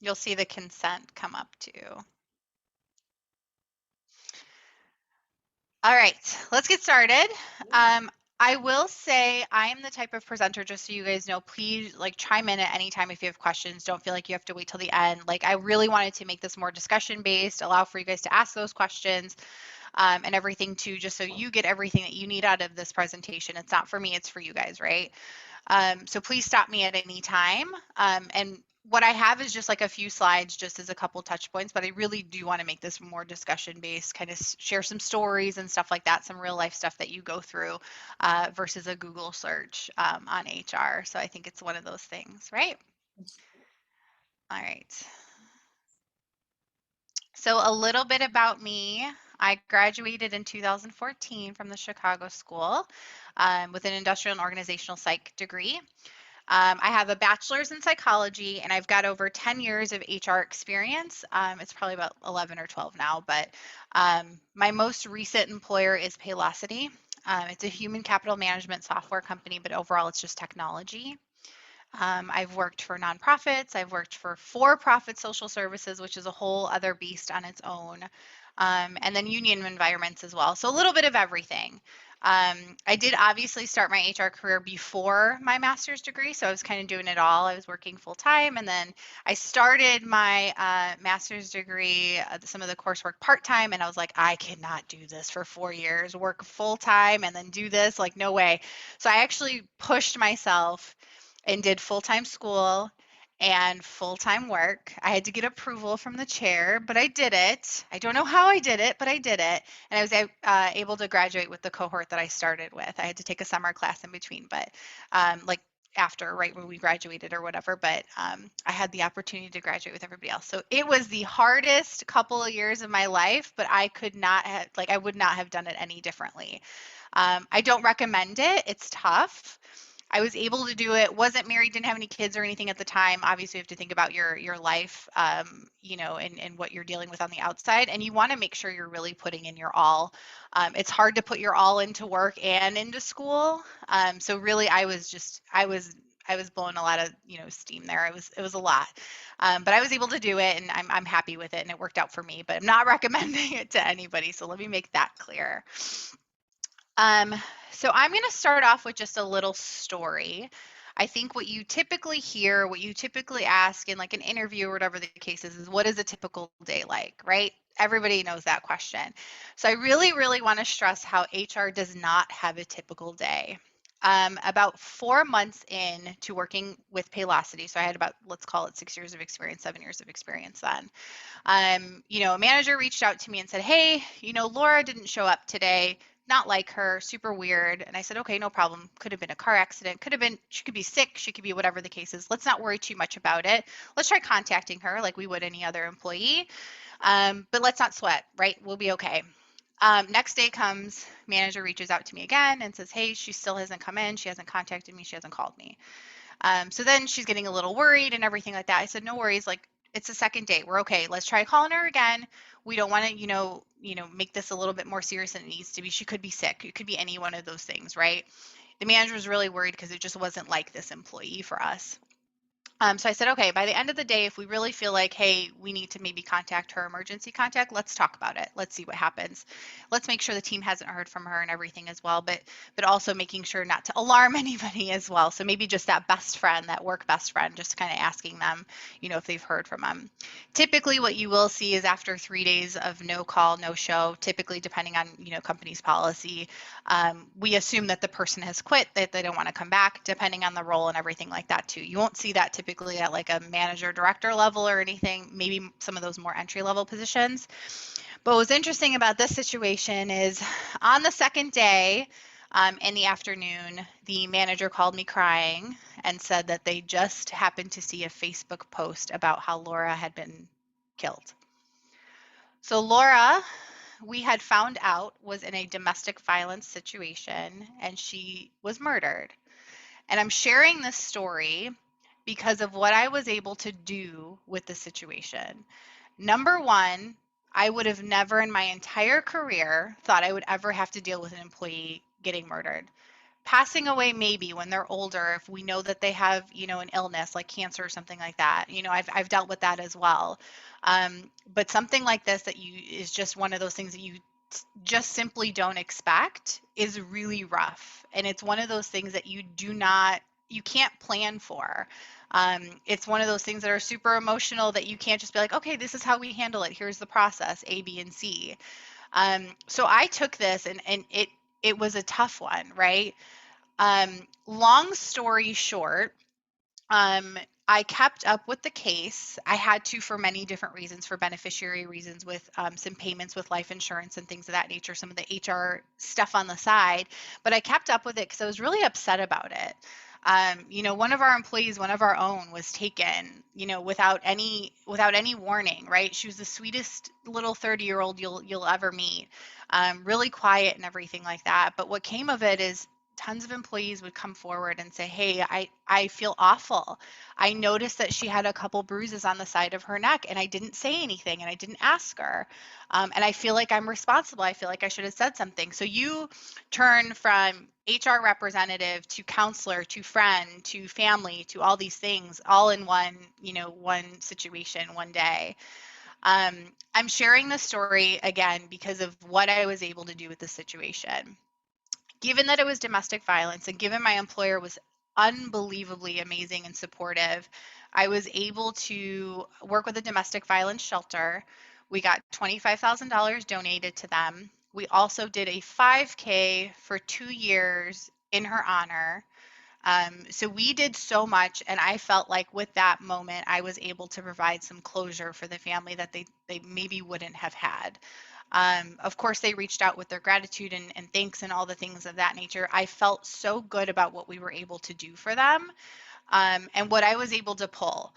You'll see the consent come up too. All right, let's get started. Yeah. I will say I am the type of presenter, just so you guys know, please like chime in at any time if you have questions. Don't feel like you have to wait till the end. Like I really wanted to make this more discussion based, allow for you guys to ask those questions and everything too, just so you get everything that you need out of this presentation. It's not for me, it's for you guys, right? So please stop me at any time. And what I have is just like a few slides, just as a couple touch points, but I really do want to make this more discussion based, kind of share some stories and stuff like that, some real life stuff that you go through versus a Google search on HR. So I think it's one of those things, right? All right. So a little bit about me. I graduated in 2014 from the Chicago School with an industrial and organizational psych degree. I have a bachelor's in psychology and I've got over 10 years of HR experience. It's probably about 11 or 12 now, but my most recent employer is Paylocity. It's a human capital management software company, but overall it's just technology. I've worked for nonprofits, I've worked for for-profit social services, which is a whole other beast on its own, and then union environments as well. So a little bit of everything. I did obviously start my HR career before my master's degree, so I was kind of doing it all. I was working full time, and then I started my master's degree, some of the coursework part time, and I was like, I cannot do this for 4 years, work full time, and then do this. Like, no way. So I actually pushed myself and did full-time school and full-time work. I had to get approval from the chair, but I did it. I don't know how I did it, but I did it. And I was able to graduate with the cohort that I started with. I had to take a summer class in between, but like after, right when we graduated or whatever, but I had the opportunity to graduate with everybody else. So it was the hardest couple of years of my life, but I could not have, like, I would not have done it any differently. I don't recommend it. It's tough. I was able to do it. Wasn't married, didn't have any kids or anything at the time. Obviously, you have to think about your life, and what you're dealing with on the outside, and you want to make sure you're really putting in your all. It's hard to put your all into work and into school. So really, I was blowing a lot of steam there. It was a lot, but I was able to do it, and I'm happy with it, and it worked out for me. But I'm not recommending it to anybody. So let me make that clear. Um, so I'm going to start off with just a little story. I think what you typically hear, what you typically ask in like an interview or whatever the case is what is a typical day like, right? Everybody knows that question. So I really, really want to stress how HR does not have a typical day. About 4 months in to working with Paylocity, so I had about, let's call it 6 years of experience, 7 years of experience then. A manager reached out to me and said, hey, Laura didn't show up today. Not like her, super weird. And I said, okay, no problem. Could have been a car accident. Could have been, she could be sick. She could be whatever the case is. Let's not worry too much about it. Let's try contacting her like we would any other employee. But let's not sweat, right? We'll be okay. Next day comes, manager reaches out to me again and says, hey, she still hasn't come in. She hasn't contacted me. She hasn't called me. So then she's getting a little worried and everything like that. I said, no worries. Like, it's the second date. We're okay. Let's try calling her again. We don't want to, make this a little bit more serious than it needs to be. She could be sick. It could be any one of those things, right? The manager was really worried because it just wasn't like this employee for us. So I said, okay, by the end of the day, if we really feel like, hey, we need to maybe contact her emergency contact, let's talk about it. Let's see what happens. Let's make sure the team hasn't heard from her and everything as well, but also making sure not to alarm anybody as well. So maybe just that best friend, that work best friend, just kind of asking them, if they've heard from them. Typically what you will see is after 3 days of no call, no show, typically depending on, company's policy, we assume that the person has quit, that they don't want to come back, depending on the role and everything like that too. You won't see that typically at like a manager director level or anything, maybe some of those more entry level positions. But what's interesting about this situation is on the second day, in the afternoon, the manager called me crying and said that they just happened to see a Facebook post about how Laura had been killed. So Laura, we had found out, was in a domestic violence situation and she was murdered. And I'm sharing this story because of what I was able to do with the situation. Number one, I would have never in my entire career thought I would ever have to deal with an employee getting murdered. passing away maybe when they're older, if we know that they have, an illness like cancer or something like that. I've dealt with that as well. But something like this that you is just one of those things that you just simply don't expect is really rough. And it's one of those things that you can't plan for. It's one of those things that are super emotional that you can't just be like, okay, this is how we handle it. Here's the process, A, B, and C. So I took this and it was a tough one, right? Long story short, um, I kept up with the case. I had to for many different reasons, for beneficiary reasons, with some payments with life insurance and things of that nature, some of the HR stuff on the side. But I kept up with it because I was really upset about it. One of our employees, one of our own, was taken, without any warning, right? She was the sweetest little 30-year-old you'll ever meet, really quiet and everything like that. But what came of it is tons of employees would come forward and say, hey, I feel awful. I noticed that she had a couple bruises on the side of her neck and I didn't say anything and I didn't ask her. And I feel like I'm responsible. I feel like I should have said something. So you turn from HR representative to counselor to friend to family to all these things all in one situation, one day. I'm sharing this story again because of what I was able to do with the situation. Given that it was domestic violence and given my employer was unbelievably amazing and supportive, I was able to work with a domestic violence shelter. We got $25,000 donated to them. We also did a 5K for 2 years in her honor. So we did so much, and I felt like with that moment, I was able to provide some closure for the family that they maybe wouldn't have had. Of course, they reached out with their gratitude and thanks and all the things of that nature. I felt so good about what we were able to do for them, and what I was able to pull.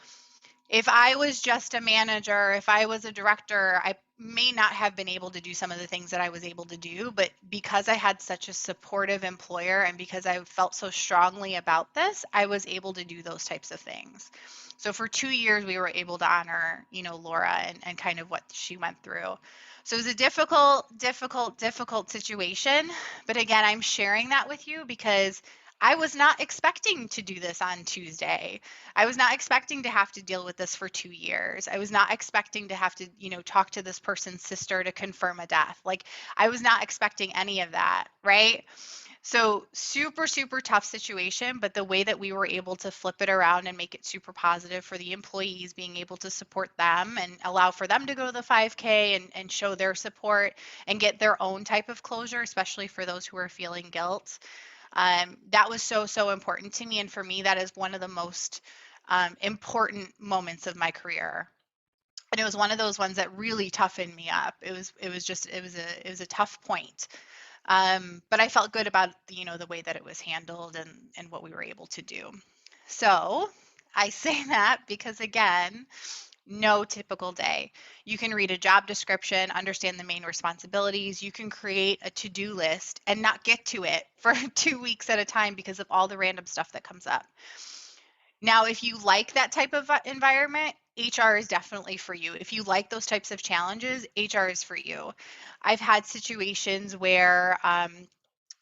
If I was just a manager, if I was a director, I may not have been able to do some of the things that I was able to do. But because I had such a supportive employer and because I felt so strongly about this, I was able to do those types of things. So for 2 years, we were able to honor, Laura and kind of what she went through. So it was a difficult situation. But again, I'm sharing that with you because I was not expecting to do this on Tuesday. I was not expecting to have to deal with this for 2 years. I was not expecting to have to, talk to this person's sister to confirm a death. Like, I was not expecting any of that, right? So, super, super tough situation. But the way that we were able to flip it around and make it super positive for the employees, being able to support them and allow for them to go to the 5K and show their support and get their own type of closure, especially for those who are feeling guilt. That was so, so important to me. And for me, that is one of the most important moments of my career. And it was one of those ones that really toughened me up. It was a tough point. But I felt good about, the way that it was handled and what we were able to do. So I say that because, again, no typical day. You can read a job description, understand the main responsibilities. You can create a to-do list and not get to it for 2 weeks at a time because of all the random stuff that comes up. Now, if you like that type of environment, HR is definitely for you. If you like those types of challenges, HR is for you. I've had situations where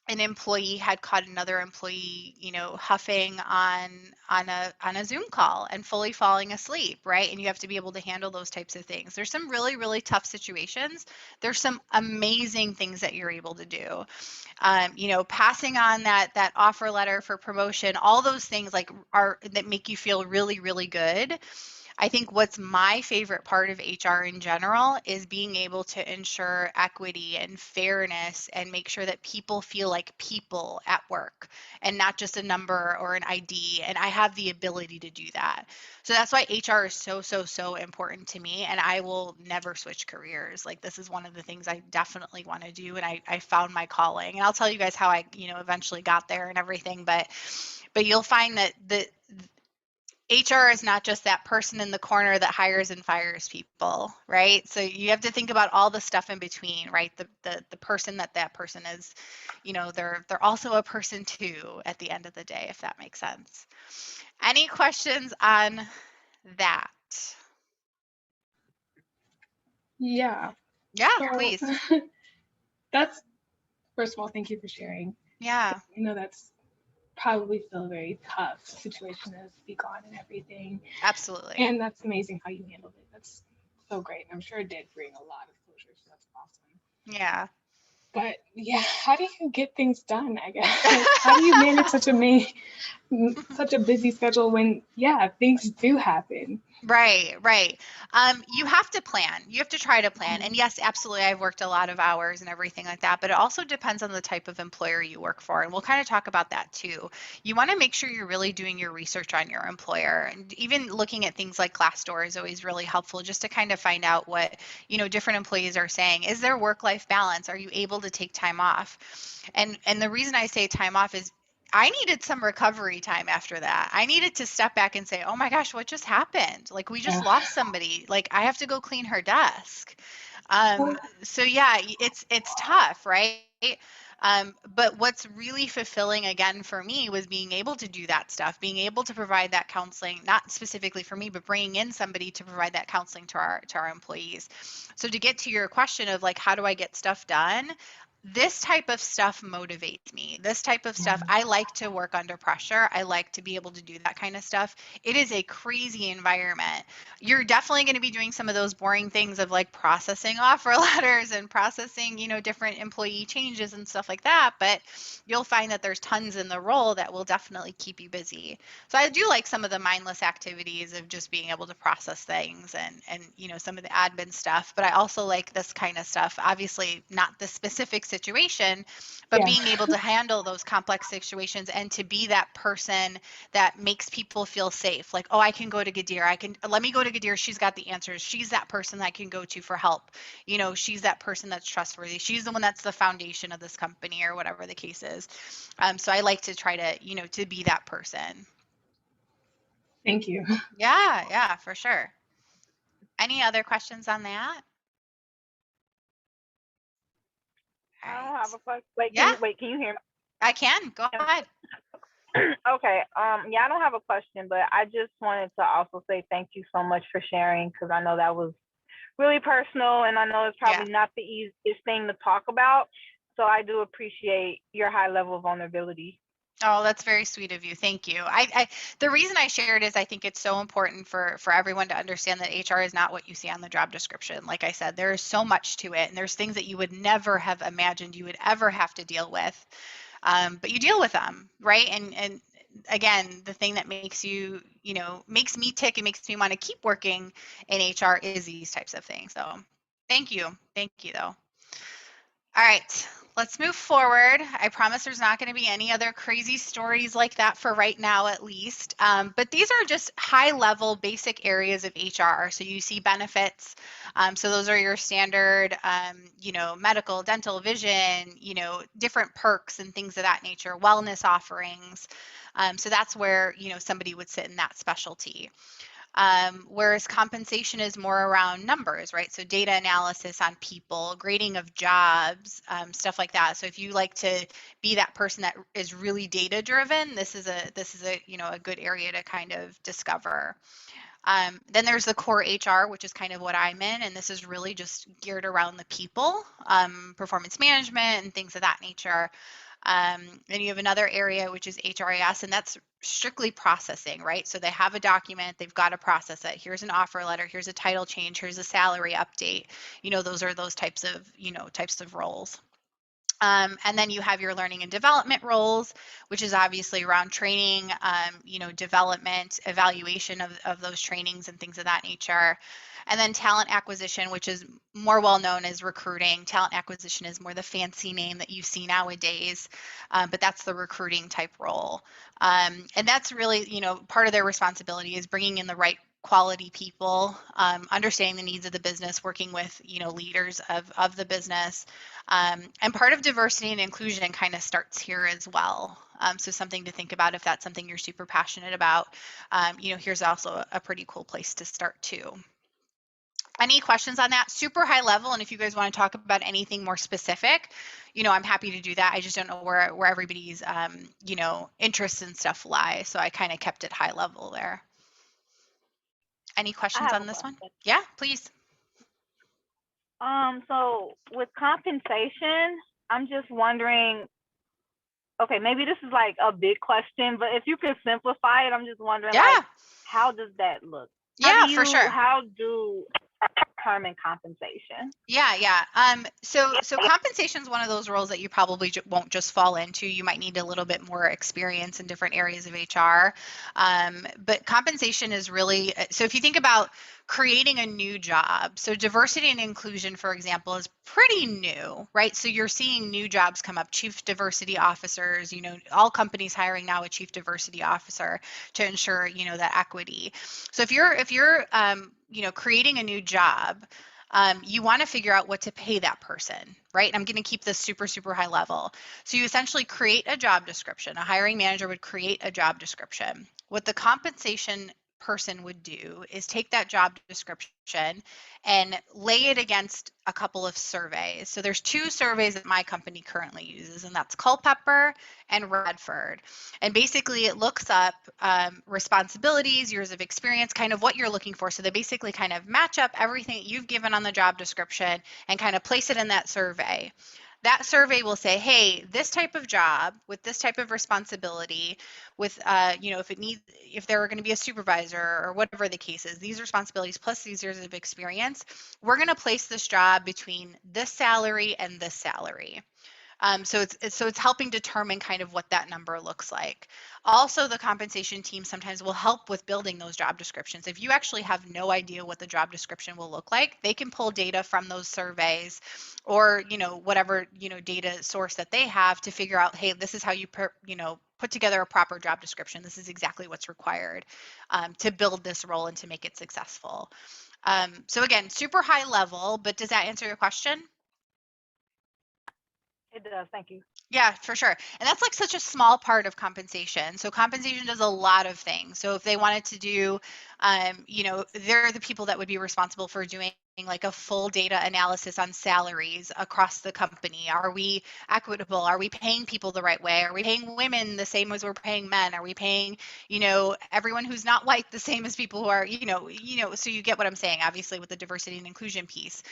an employee had caught another employee, huffing on a Zoom call and fully falling asleep, right? And you have to be able to handle those types of things. There's some really, really tough situations. There's some amazing things that you're able to do. Passing on that offer letter for promotion, all those things that make you feel really, really good. I think what's my favorite part of HR in general is being able to ensure equity and fairness and make sure that people feel like people at work and not just a number or an ID. And I have the ability to do that. So that's why HR is so, so, so important to me. And I will never switch careers. Like, this is one of the things I definitely want to do. And I found my calling. And I'll tell you guys how I, eventually got there and everything. But you'll find that HR is not just that person in the corner that hires and fires people, right? So you have to think about all the stuff in between, right? The person that person is, they're also a person too at the end of the day, if that makes sense. Any questions on that? Yeah. Yeah, So please. that's, first of all, thank you for sharing. Yeah. That's probably still a very tough situation to speak on and everything. Absolutely. And that's amazing how you handled it. That's so great. I'm sure it did bring a lot of closure, so that's awesome. Yeah. But yeah, how do you get things done? I guess like how do you manage such a busy schedule when things do happen? Right, right. You have to plan. You have to try to plan. And yes, absolutely, I've worked a lot of hours and everything like that, but it also depends on the type of employer you work for. And we'll kind of talk about that too. You want to make sure you're really doing your research on your employer. And even looking at things like Glassdoor is always really helpful just to kind of find out what, different employees are saying. Is there work-life balance? Are you able to take time off? And the reason I say time off is I needed some recovery time after that. I needed to step back and say, "Oh my gosh, what just happened? Like we just Yeah. lost somebody. Like I have to go clean her desk." So yeah, it's tough, right? But what's really fulfilling again for me was being able to do that stuff, being able to provide that counseling, not specifically for me, but bringing in somebody to provide that counseling to our employees. So to get to your question of like, how do I get stuff done? This type of stuff motivates me. This type of stuff, I like to work under pressure. I like to be able to do that kind of stuff. It is a crazy environment. You're definitely going to be doing some of those boring things of like processing offer letters and processing, different employee changes and stuff like that. But you'll find that there's tons in the role that will definitely keep you busy. So I do like some of the mindless activities of just being able to process things and some of the admin stuff. But I also like this kind of stuff. Obviously, not the specific situation, but Yeah. being able to handle those complex situations and to be that person that makes people feel safe. Like, oh, I can go to Ghadeer. Let me go to Ghadeer. She's got the answers. She's that person that I can go to for help. She's that person that's trustworthy. She's the one that's the foundation of this company or whatever the case is. So I like to try to, to be that person. Thank you. Yeah, yeah, for sure. Any other questions on that? All I don't have right. a question. Wait, Yeah, can you hear me? I can. Go ahead. Okay. Yeah, I don't have a question, but I just wanted to also say thank you so much for sharing because I know that was really personal and I know it's Yeah. probably not the easiest thing to talk about. So I do appreciate your high level of vulnerability. Oh, that's very sweet of you. Thank you. The reason I shared is I think it's so important for everyone to understand that HR is not what you see on the job description. Like I said, there is so much to it, and there's things that you would never have imagined you would ever have to deal with, but you deal with them, right? And again, the thing that makes you, makes me tick and makes me want to keep working in HR is these types of things. So, thank you, though. All right, let's move forward. I promise there's not going to be any other crazy stories like that for right now, at least. But these are just high level, basic areas of HR. So you see benefits. So those are your standard, medical, dental, vision, different perks and things of that nature, wellness offerings. So that's where, somebody would sit in that specialty. Whereas compensation is more around numbers, right? So data analysis on people, grading of jobs, stuff like that. So if you like to be that person that is really data driven, this is a a good area to kind of discover. Then there's the core HR, which is kind of what I'm in, and this is really just geared around the people, performance management, and things of that nature. Then you have another area, which is HRIS, and that's strictly processing, right? So they have a document, they've got to process it. Here's an offer letter, here's a title change, here's a salary update. Those are those types of roles. And then you have your learning and development roles, which is obviously around training, development, evaluation of those trainings and things of that nature. And then talent acquisition, which is more well known as recruiting. Talent acquisition is more the fancy name that you see nowadays, but that's the recruiting type role. And that's really, part of their responsibility is bringing in the right quality people, understanding the needs of the business, working with, leaders of the business. And part of diversity and inclusion kind of starts here as well. So something to think about if that's something you're super passionate about. Here's also a pretty cool place to start too. Any questions on that? Super high level, and if you guys want to talk about anything more specific, I'm happy to do that. I just don't know where everybody's interests and stuff lie, so I kind of kept it high level there. Any I questions have a on this one? question. Yeah, please. So with compensation, I'm just wondering okay, maybe this is like a big question, but if you could simplify it, I'm just wondering, like, Yeah. how does that look? Yeah, for sure. How do determine compensation? Yeah. So compensation is one of those roles that you probably won't just fall into. You might need a little bit more experience in different areas of HR. But compensation is really, so if you think about creating a new job, so diversity and inclusion, for example, is pretty new, right? So you're seeing new jobs come up, chief diversity officers, all companies hiring now a chief diversity officer to ensure, that equity. So if you're creating a new job, you want to figure out what to pay that person, right? And I'm going to keep this super, super high level. So you essentially create a job description. A hiring manager would create a job description. What the compensation person would do is take that job description and lay it against a couple of surveys. So there's two surveys that my company currently uses, and that's Culpeper and Radford. And basically it looks up responsibilities, years of experience, kind of what you're looking for. So they basically kind of match up everything that you've given on the job description and kind of place it in that survey. That survey will say, hey, this type of job with this type of responsibility, with if there were going to be a supervisor or whatever the case is, these responsibilities plus these years of experience, we're going to place this job between this salary and this salary. So it's helping determine kind of what that number looks like. Also, the compensation team sometimes will help with building those job descriptions. If you actually have no idea what the job description will look like, they can pull data from those surveys or whatever data source that they have to figure out, hey, this is how you put together a proper job description. This is exactly what's required to build this role and to make it successful. So again, super high level, but does that answer your question? It does. Thank you. Yeah, for sure. And that's like such a small part of compensation. So compensation does a lot of things. So if they wanted to do, they're the people that would be responsible for doing like a full data analysis on salaries across the company. Are we equitable? Are we paying people the right way? Are we paying women the same as we're paying men? Are we paying, everyone who's not white the same as people who are, so you get what I'm saying, obviously, with the diversity and inclusion piece.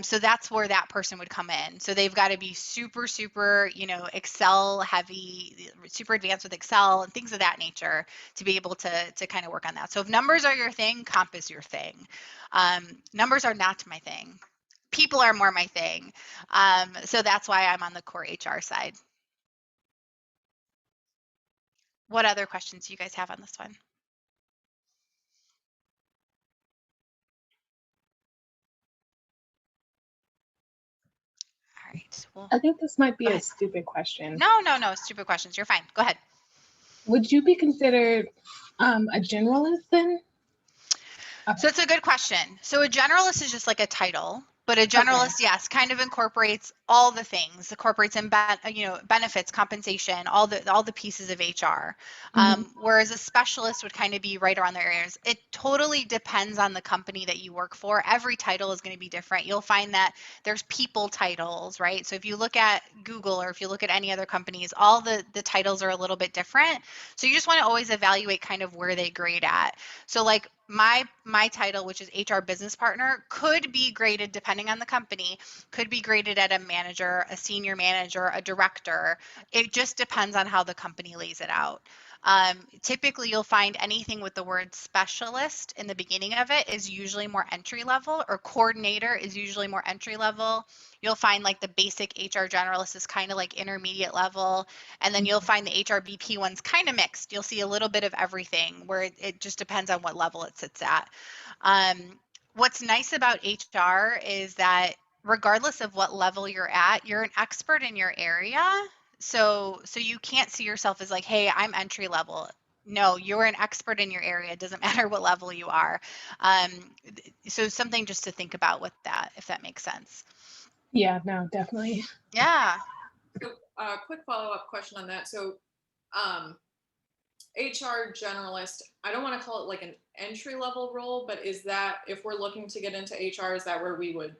So that's where that person would come in. So they've got to be super, super, Excel heavy, super advanced with Excel and things of that nature to be able to kind of work on that. So if numbers are your thing, comp is your thing. Numbers are not my thing. People are more my thing. So that's why I'm on the core HR side. What other questions do you guys have on this one? All right. Well, I think this might be a stupid question. No, stupid questions. You're fine. Go ahead. Would you be considered a generalist then? Okay. So it's a good question. So a generalist is just like a title, but a generalist, yes, kind of incorporates all the things, incorporates benefits, compensation, all the pieces of HR. Whereas a specialist would kind of be right around their areas. It totally depends on the company that you work for. Every title is going to be different. You'll find that there's people titles, right? So if you look at Google or if you look at any other companies, all the titles are a little bit different. So you just want to always evaluate kind of where they grade at. So like my title, which is HR business partner, could be graded depending on the company, could be graded at a manager, a senior manager, a director. It just depends on how the company lays it out. Typically, you'll find anything with the word specialist in the beginning of it is usually more entry level, or coordinator is usually more entry level. You'll find like the basic HR generalist is kind of like intermediate level. And then you'll find the HRBP one's kind of mixed. You'll see a little bit of everything where it just depends on what level it sits at. What's nice about HR is that regardless of what level you're at, you're an expert in your area. So you can't see yourself as like, hey, I'm entry level. No, you're an expert in your area. It doesn't matter what level you are. So something just to think about with that, if that makes sense. Yeah, no, definitely. Yeah. So, quick follow-up question on that. So, HR generalist, I don't want to call it like an entry-level role, but is that, if we're looking to get into HR, is that where we would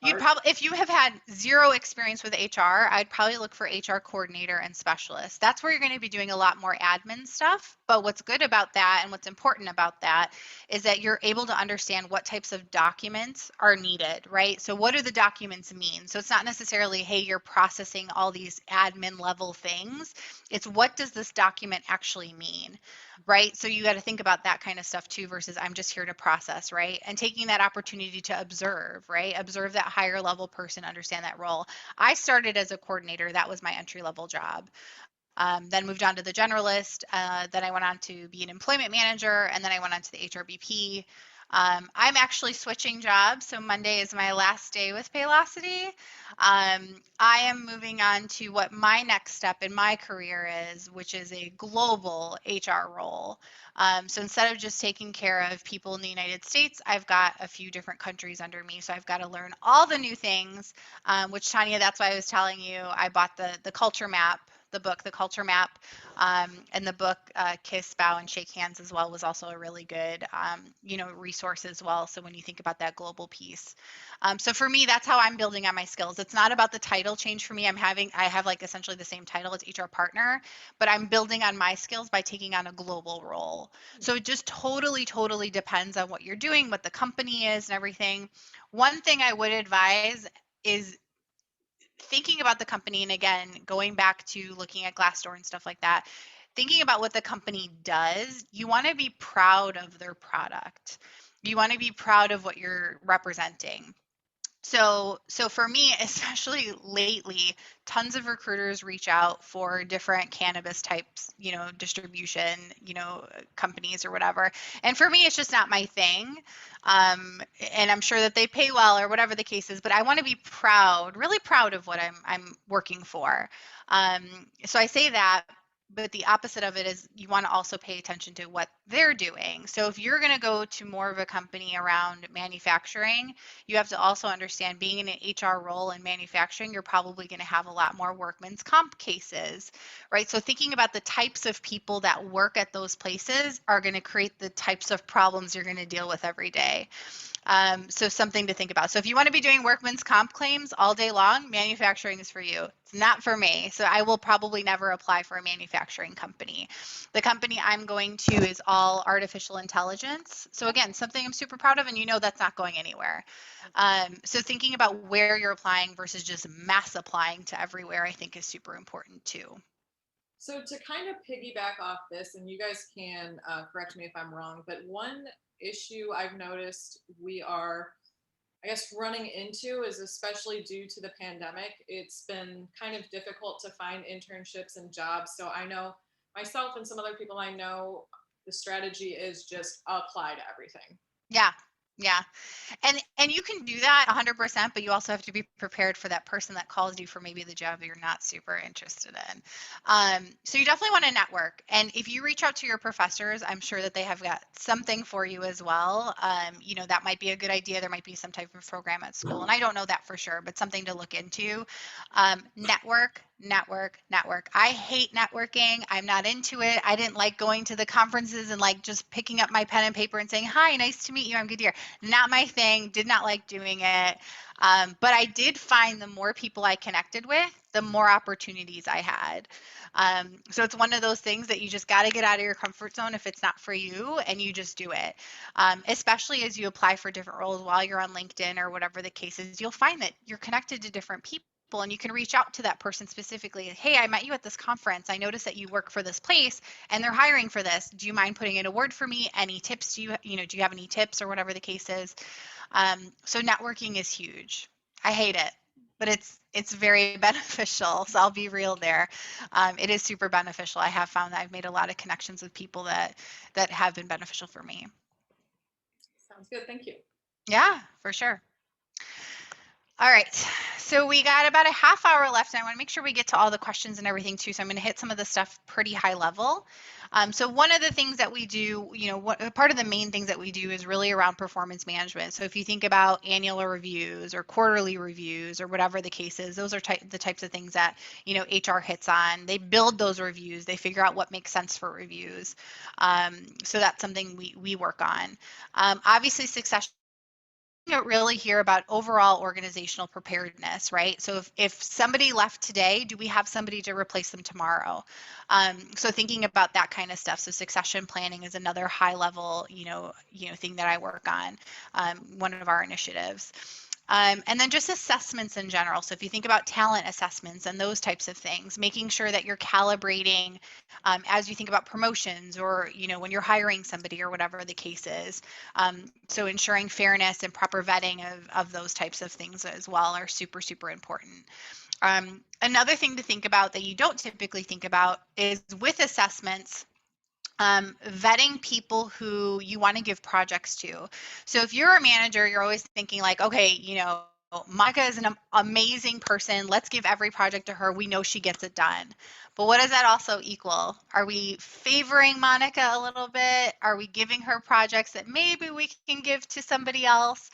You'd probably, if you have had zero experience with HR, I'd probably look for HR coordinator and specialist. That's where you're going to be doing a lot more admin stuff. But what's good about that and what's important about that is that you're able to understand what types of documents are needed, right? So what do the documents mean? So it's not necessarily, hey, you're processing all these admin level things. It's what does this document actually mean? Right? So you got to think about that kind of stuff too versus I'm just here to process, right? And taking that opportunity to observe, right? Observe that higher level person, understand that role. I started as a coordinator. That was my entry level job. Then moved on to the generalist. Then I went on to be an employment manager, and then I went on to the HRBP. I'm actually switching jobs, so Monday is my last day with Paylocity. I am moving on to what my next step in my career is, which is a global HR role. So instead of just taking care of people in the United States, I've got a few different countries under me. So I've got to learn all the new things, which Tanya, that's why I was telling you, I bought the culture map, the book, The Culture Map, and the book Kiss, Bow, and Shake Hands as well was also a really good, resource as well. So when you think about that global piece, so for me, that's how I'm building on my skills. It's not about the title change for me. I have like essentially the same title as HR partner, but I'm building on my skills by taking on a global role. So it just totally depends on what you're doing, what the company is, and everything. One thing I would advise is thinking about the company, and again, going back to looking at Glassdoor and stuff like that, thinking about what the company does, you want to be proud of their product. You want to be proud of what you're representing. So for me, especially lately, tons of recruiters reach out for different cannabis types, distribution, companies or whatever. And for me, it's just not my thing. And I'm sure that they pay well or whatever the case is, but I want to be proud, really proud of what I'm working for. So I say that, but the opposite of it is you want to also pay attention to what they're doing. So if you're going to go to more of a company around manufacturing, you have to also understand being in an HR role in manufacturing, you're probably going to have a lot more workman's comp cases, right? So thinking about the types of people that work at those places are going to create the types of problems you're going to deal with every day. So something to think about. So if you want to be doing workman's comp claims all day long, manufacturing is for you. It's not for me. So I will probably never apply for a manufacturing company. The company I'm going to is all artificial intelligence. So again, something I'm super proud of, and that's not going anywhere. So thinking about where you're applying versus just mass applying to everywhere, I think is super important too. So to kind of piggyback off this, and you guys can correct me if I'm wrong, but one issue I've noticed we are, I guess, running into is, especially due to the pandemic, it's been kind of difficult to find internships and jobs. So I know myself and some other people I know, the strategy is just apply to everything. Yeah. Yeah. And you can do that 100%, but you also have to be prepared for that person that calls you for maybe the job that you're not super interested in. So you definitely want to network. And if you reach out to your professors, I'm sure that they have got something for you as well. That might be a good idea. There might be some type of program at school. And I don't know that for sure, but something to look into. Network. I hate networking. I'm not into it. I didn't like going to the conferences and like just picking up my pen and paper and saying, hi, nice to meet you. I'm Ghadeer. Not my thing. Did not like doing it. But I did find the more people I connected with, the more opportunities I had. So it's one of those things that you just got to get out of your comfort zone if it's not for you, and you just do it. Especially as you apply for different roles while you're on LinkedIn or whatever the case is, you'll find that you're connected to different people. And you can reach out to that person specifically. Hey, I met you at this conference. I noticed that you work for this place and they're hiring for this. Do you mind putting in a word for me? Any tips? Do you have any tips or whatever the case is? So networking is huge. I hate it, but it's very beneficial. So I'll be real there. It is super beneficial. I have found that I've made a lot of connections with people that have been beneficial for me. Sounds good. Thank you. Yeah, for sure. All right, so we got about a half hour left, and I want to make sure we get to all the questions and everything too. So I'm going to hit some of the stuff pretty high level. So one of the things that we do, part of the main things that we do is really around performance management. So if you think about annual reviews or quarterly reviews or whatever the case is, those are the types of things that HR hits on. They build those reviews. They figure out what makes sense for reviews. So that's something we work on. Obviously, succession really here about overall organizational preparedness, right? So if somebody left today, do we have somebody to replace them tomorrow? So thinking about that kind of stuff. So succession planning is another high level, thing that I work on, one of our initiatives. And then just assessments in general. So if you think about talent assessments and those types of things, making sure that you're calibrating as you think about promotions or, when you're hiring somebody or whatever the case is. So ensuring fairness and proper vetting of those types of things as well are super, super important. Another thing to think about that you don't typically think about is with assessments, vetting people who you want to give projects to. So if you're a manager, you're always thinking like, okay, Monica is an amazing person. Let's give every project to her. We know she gets it done. But what does that also equal? Are we favoring Monica a little bit? Are we giving her projects that maybe we can give to somebody else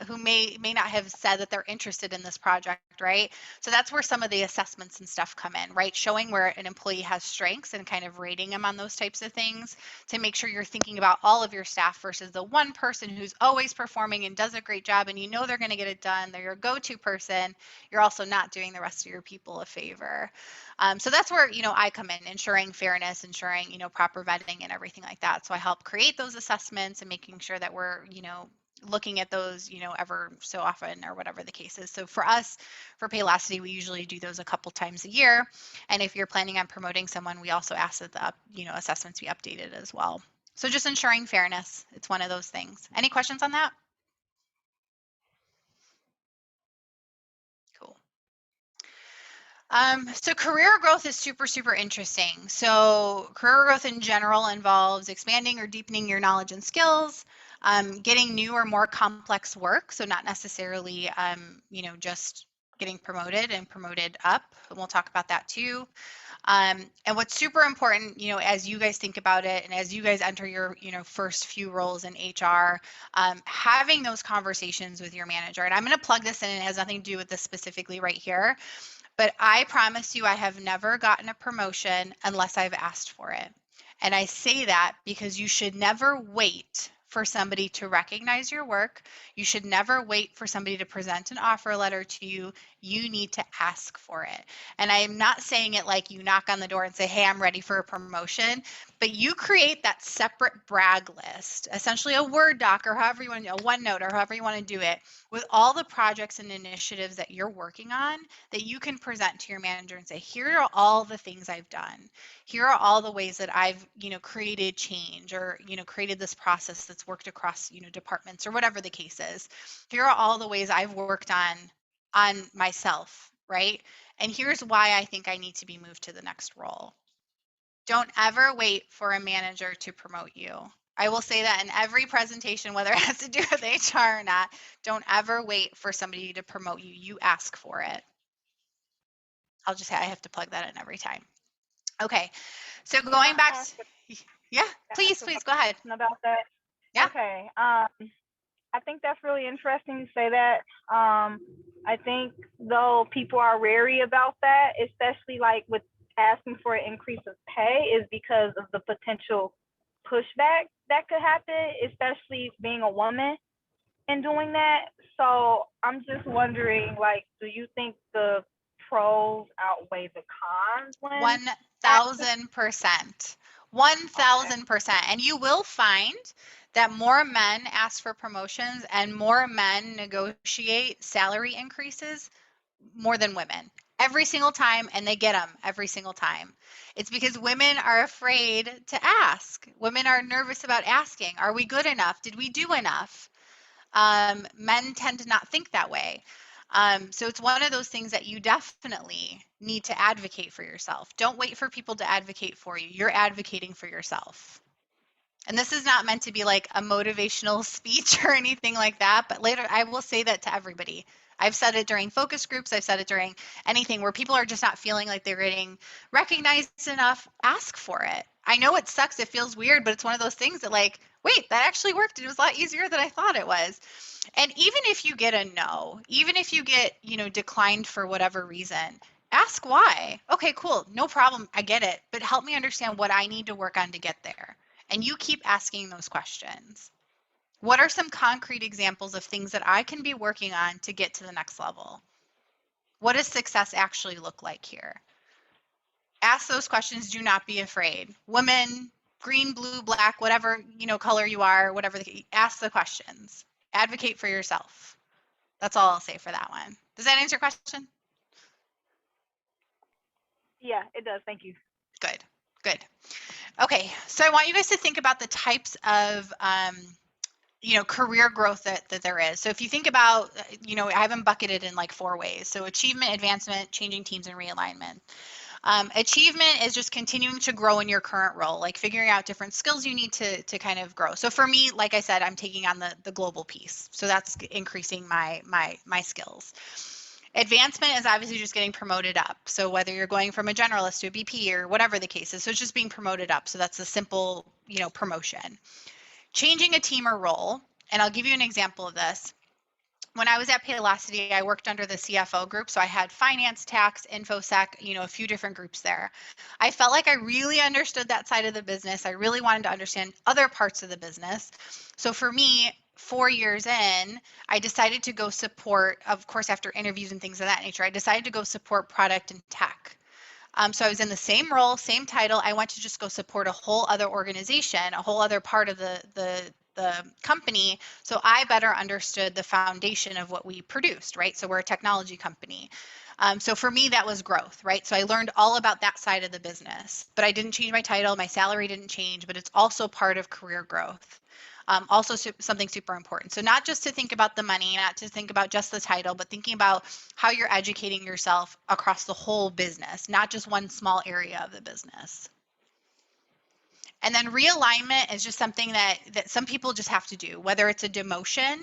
who may not have said that they're interested in this project, right? So that's where some of the assessments and stuff come in, right? Showing where an employee has strengths and kind of rating them on those types of things to make sure you're thinking about all of your staff versus the one person who's always performing and does a great job and they're going to get it done. They're your go-to person. You're also not doing the rest of your people a favor. So that's where, I come in, ensuring fairness, ensuring, proper vetting and everything like that. So I help create those assessments and making sure that we're, looking at those, ever so often or whatever the case is. So for us, for Paylocity, we usually do those a couple times a year. And if you're planning on promoting someone, we also ask that the assessments be updated as well. So just ensuring fairness, it's one of those things. Any questions on that? Cool. So career growth is super, super interesting. So career growth in general involves expanding or deepening your knowledge and skills, getting new or more complex work. So not necessarily, just getting promoted and promoted up. And we'll talk about that too. And what's super important, as you guys think about it and as you guys enter your, first few roles in HR, having those conversations with your manager. And I'm going to plug this in, and it has nothing to do with this specifically right here. But I promise you, I have never gotten a promotion unless I've asked for it. And I say that because you should never wait for somebody to recognize your work. You should never wait for somebody to present an offer letter to you. You need to ask for it. And I am not saying it like you knock on the door and say, hey, I'm ready for a promotion. But you create that separate brag list, essentially a Word doc or however you want to, a OneNote or however you want to do it, with all the projects and initiatives that you're working on that you can present to your manager and say, here are all the things I've done. Here are all the ways that I've, created change or, created this process that's worked across, departments or whatever the case is. Here are all the ways I've worked on myself, right? And here's why I think I need to be moved to the next role. Don't ever wait for a manager to promote you. I will say that in every presentation, whether it has to do with HR or not, don't ever wait for somebody to promote you. You ask for it. I'll just say I have to plug that in every time. Okay, so going back, yeah, please go ahead. About that. Yeah. Okay. I think that's really interesting to say that. I think though people are wary about that, especially like with asking for an increase of pay, is because of the potential pushback that could happen, especially being a woman and doing that. So I'm just wondering, like, do you think the pros outweigh the cons when 1,000%. 1,000%. And you will find that more men ask for promotions and more men negotiate salary increases more than women every single time, and they get them every single time. It's because women are afraid to ask. Women are nervous about asking. Are we good enough? Did we do enough? Men tend to not think that way. So it's one of those things that you definitely need to advocate for yourself. Don't wait for people to advocate for you. You're advocating for yourself. And this is not meant to be like a motivational speech or anything like that, but later I will say that to everybody. I've said it during focus groups. I've said it during anything where people are just not feeling like they're getting recognized enough. Ask for it. I know it sucks. It feels weird, but it's one of those things that like, wait, that actually worked. It was a lot easier than I thought it was. And even if you get a no, even if you get, declined for whatever reason, ask why. Okay, cool. No problem. I get it. But help me understand what I need to work on to get there. And you keep asking those questions. What are some concrete examples of things that I can be working on to get to the next level? What does success actually look like here? Ask those questions. Do not be afraid. Women, green, blue, black, whatever, color you are, whatever, ask the questions. Advocate for yourself. That's all I'll say for that one. Does that answer your question? Yeah, it does. Thank you. Good, good. Okay, so I want you guys to think about the types of career growth that there is. So if you think about, I have them bucketed in like 4 ways. So achievement, advancement, changing teams, and realignment. Achievement is just continuing to grow in your current role, like figuring out different skills you need to kind of grow. So for me, like I said, I'm taking on the global piece. So that's increasing my skills. Advancement is obviously just getting promoted up. So whether you're going from a generalist to a BP or whatever the case is, so it's just being promoted up. So that's a simple, promotion. Changing a team or role, and I'll give you an example of this. When I was at Paylocity, I worked under the CFO group. So I had finance, tax, infosec, a few different groups there. I felt like I really understood that side of the business. I really wanted to understand other parts of the business. So for me, 4 years in, I decided to go support, of course, after interviews and things of that nature, I decided to go support product and tech. So I was in the same role, same title. I went to just go support a whole other organization, a whole other part of the company. So I better understood the foundation of what we produced, right? So we're a technology company. So for me, that was growth, right? So I learned all about that side of the business, but I didn't change my title. My salary didn't change, but it's also part of career growth. Also something super important. So not just to think about the money, not to think about just the title, but thinking about how you're educating yourself across the whole business, not just one small area of the business. And then realignment is just something that some people just have to do, whether it's a demotion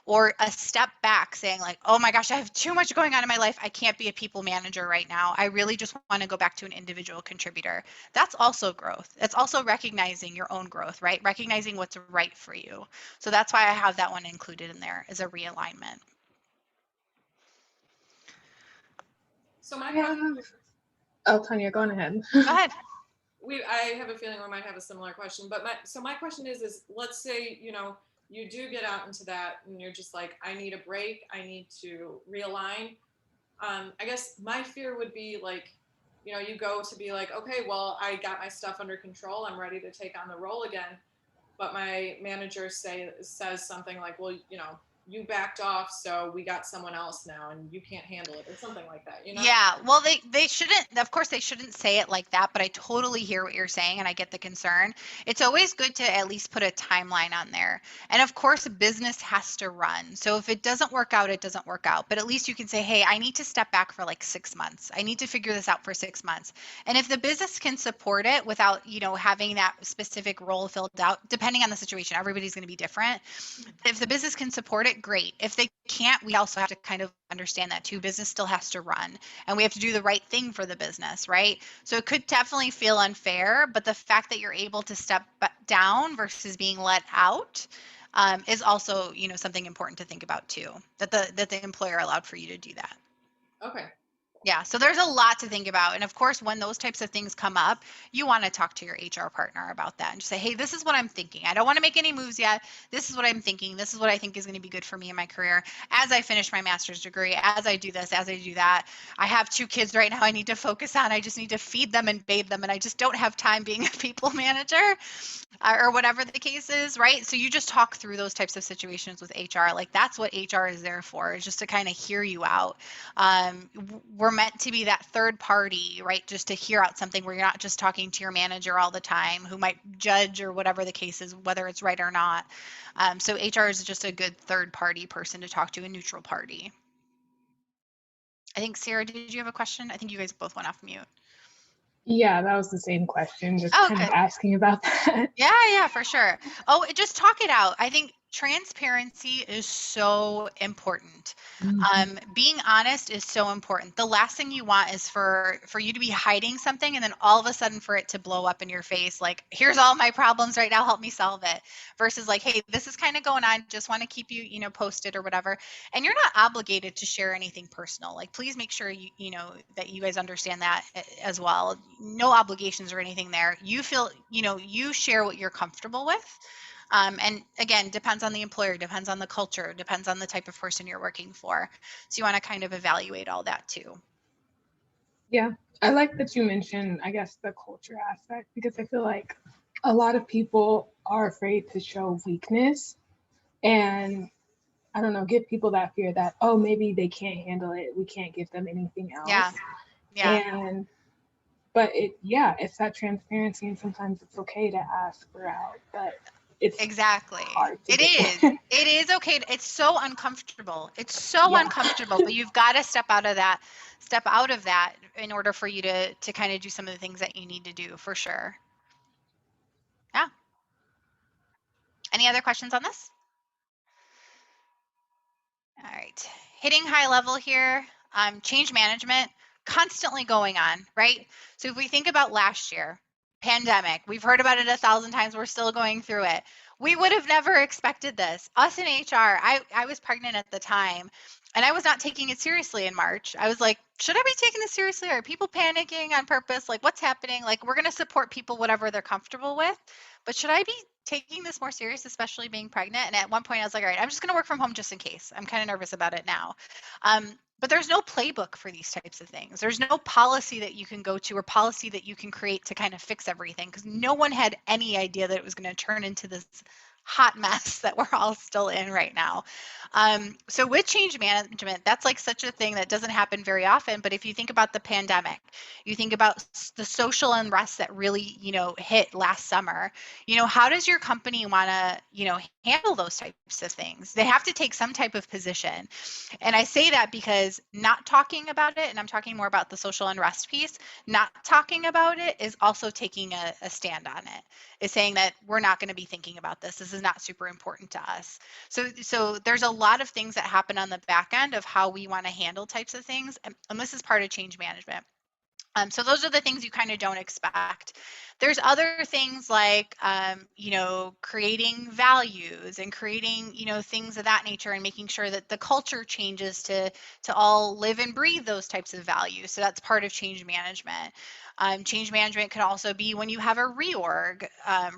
or a step back saying like, oh my gosh, I have too much going on in my life. I can't be a people manager right now. I really just want to go back to an individual contributor. That's also growth. It's also recognizing your own growth, right? Recognizing what's right for you. So that's why I have that one included in there as a realignment. So my Yeah. question, Oh, Tanya, go on ahead. Go ahead. I have a feeling we might have a similar question, but my question is let's say, you do get out into that and you're just like, I need a break. I need to realign. I guess my fear would be like, you go to be like, okay, well, I got my stuff under control. I'm ready to take on the role again. But my manager says something like, well, you backed off, so we got someone else now and you can't handle it, or something like that, Yeah, well, they shouldn't, of course they shouldn't say it like that, but I totally hear what you're saying and I get the concern. It's always good to at least put a timeline on there. And of course, business has to run. So if it doesn't work out, it doesn't work out. But at least you can say, hey, I need to step back for like 6 months. I need to figure this out for 6 months. And if the business can support it without, having that specific role filled out, depending on the situation, everybody's going to be different. If the business can support it, great. If they can't, we also have to kind of understand that too. Business still has to run and we have to do the right thing for the business, right? So it could definitely feel unfair, but the fact that you're able to step down versus being let out is also, something important to think about too, that the employer allowed for you to do that. Okay. Yeah, so there's a lot to think about. And of course, when those types of things come up, you want to talk to your HR partner about that and just say, hey, this is what I'm thinking. I don't want to make any moves yet. This is what I'm thinking. This is what I think is going to be good for me in my career as I finish my master's degree, as I do this, as I do that. I have 2 kids right now I need to focus on. I just need to feed them and bathe them. And I just don't have time being a people manager or whatever the case is, right? So you just talk through those types of situations with HR. Like that's what HR is there for, is just to kind of hear you out. We're meant to be that third party, right? Just to hear out something where you're not just talking to your manager all the time who might judge or whatever the case is, whether it's right or not. So HR is just a good third party person to talk to, a neutral party. I think, Sarah, did you have a question? I think you guys both went off mute. Yeah, that was the same question, just Oh, kind of good. asking about that. Yeah, for sure. Oh, just talk it out. I think transparency is so important. Being honest is so important. The last thing you want is for you to be hiding something and then all of a sudden for it to blow up in your face. Like, here's all my problems right now. Help me solve it. Versus like, hey, this is kind of going on. Just want to keep you, posted or whatever. And you're not obligated to share anything personal. Like, please make sure that you guys understand that as well. No obligations or anything there. You feel, you share what you're comfortable with. And again, depends on the employer, depends on the culture, depends on the type of person you're working for. So you want to kind of evaluate all that too. Yeah, I like that you mentioned, I guess, the culture aspect, because I feel like a lot of people are afraid to show weakness and I don't know, give people that fear that, oh, maybe they can't handle it. We can't give them anything Yeah. else. Yeah. And, but it's that transparency, and sometimes it's okay to ask for help, but it's Exactly. hard to It get is. there. It is okay. It's so uncomfortable. It's so Yeah. uncomfortable, but you've got to step out of that in order for you to kind of do some of the things that you need to do for sure. Yeah. Any other questions on this? All right. Hitting high level here, change management constantly going on, right? So if we think about last year, pandemic, we've heard about it 1,000 times. We're still going through it. We would have never expected this. Us in HR, I was pregnant at the time and I was not taking it seriously in March. I was like, should I be taking this seriously? Are people panicking on purpose? Like, what's happening? Like, we're going to support people, whatever they're comfortable with. But should I be taking this more serious, especially being pregnant? And at one point, I was like, all right, I'm just going to work from home just in case. I'm kind of nervous about it now. But there's no playbook for these types of things. There's no policy that you can go to or policy that you can create to kind of fix everything because no one had any idea that it was going to turn into this hot mess that we're all still in right now. So with change management, that's like such a thing that doesn't happen very often. But if you think about the pandemic, you think about the social unrest that really, hit last summer, how does your company want to, handle those types of things? They have to take some type of position. And I say that because not talking about it, and I'm talking more about the social unrest piece, not talking about it is also taking a stand on it, is saying that we're not going to be thinking about this. This is not super important to us. So there's a lot of things that happen on the back end of how we want to handle types of things. And this is part of change management. So those are the things you kind of don't expect. There's other things like, creating values and creating, things of that nature and making sure that the culture changes to all live and breathe those types of values. So that's part of change management. Change management can also be when you have a reorg,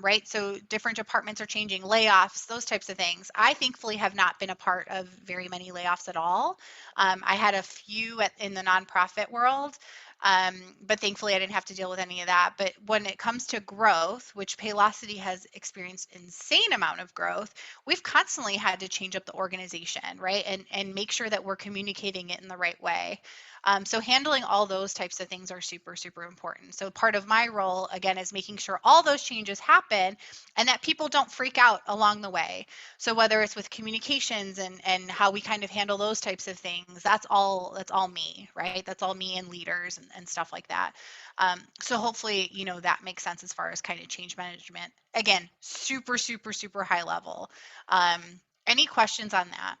right? So different departments are changing, layoffs, those types of things. I thankfully have not been a part of very many layoffs at all. I had a few in the nonprofit world. But thankfully I didn't have to deal with any of that. But when it comes to growth, which Paylocity has experienced insane amount of growth, we've constantly had to change up the organization, right? And make sure that we're communicating it in the right way. So handling all those types of things are super, super important. So part of my role, again, is making sure all those changes happen and that people don't freak out along the way. So whether it's with communications and how we kind of handle those types of things, that's all me, right? That's all me and leaders and stuff like that. So hopefully, that makes sense as far as kind of change management. Again, super, super, super high level. Any questions on that?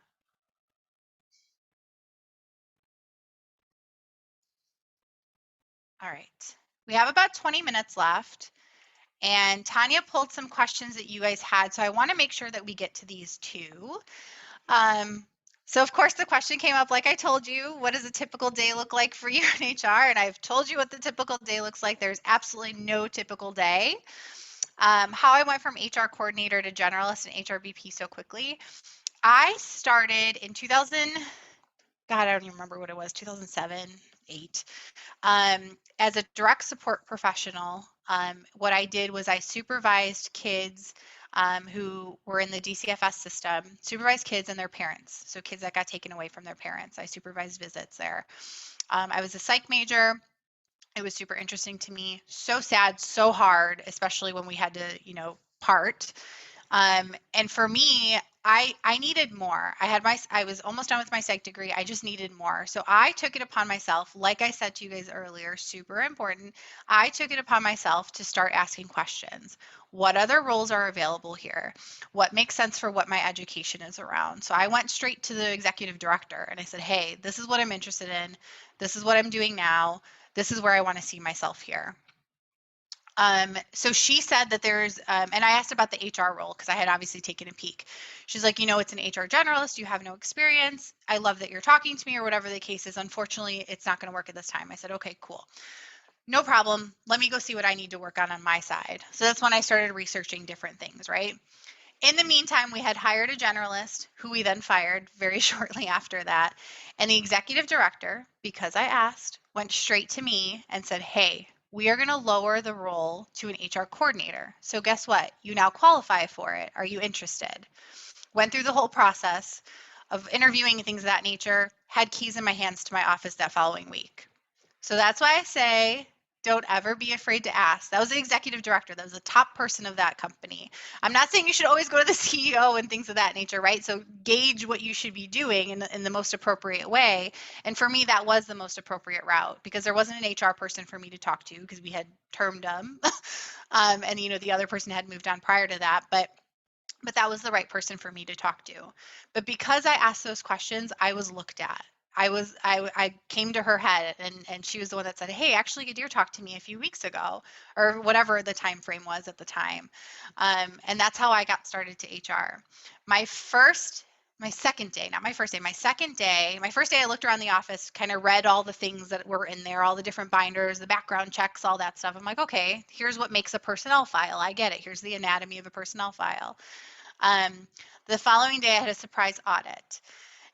All right. We have about 20 minutes left. And Tanya pulled some questions that you guys had. So I want to make sure that we get to these too. So of course the question came up, like I told you, what does a typical day look like for you in HR? And I've told you what the typical day looks like. There's absolutely no typical day. How I went from HR coordinator to generalist and HRBP so quickly. I started in 2000, God, I don't even remember what it was, 2007, 8. As a direct support professional, what I did was I supervised kids who were in the DCFS system, supervised kids and their parents. So kids that got taken away from their parents. I supervised visits there. I was a psych major. It was super interesting to me. So sad, so hard, especially when we had to, part. And for me, I needed more. I was almost done with my psych degree. I just needed more. So I took it upon myself, like I said to you guys earlier, super important. I took it upon myself to start asking questions. What other roles are available here? What makes sense for what my education is around? So I went straight to the executive director and I said, hey, this is what I'm interested in. This is what I'm doing now. This is where I want to see myself here. So she said that and I asked about the HR role because I had obviously taken a peek. She's like, it's an HR generalist. You have no experience. I love that you're talking to me or whatever the case is. Unfortunately, it's not going to work at this time. I said, okay, cool. No problem. Let me go see what I need to work on my side. So that's when I started researching different things, right? In the meantime, we had hired a generalist who we then fired very shortly after that. And the executive director, because I asked, went straight to me and said, "Hey, we are going to lower the role to an HR coordinator. So guess what? You now qualify for it. Are you interested?" Went through the whole process of interviewing and things of that nature, had keys in my hands to my office that following week. So that's why I say don't ever be afraid to ask. That was the executive director. That was the top person of that company. I'm not saying you should always go to the CEO and things of that nature, right? So gauge what you should be doing in the most appropriate way. And for me, that was the most appropriate route because there wasn't an HR person for me to talk to because we had termed them. And, the other person had moved on prior to that. But that was the right person for me to talk to. But because I asked those questions, I was looked at. I came to her head and she was the one that said, "Hey, actually Ghadeer talked to me a few weeks ago," or whatever the time frame was at the time. And that's how I got started to HR. My first my second day, not my first day, my first day I looked around the office, kind of read all the things that were in there, all the different binders, the background checks, all that stuff. I'm like, okay, here's what makes a personnel file. I get it. Here's the anatomy of a personnel file. Um, the following day, I had a surprise audit.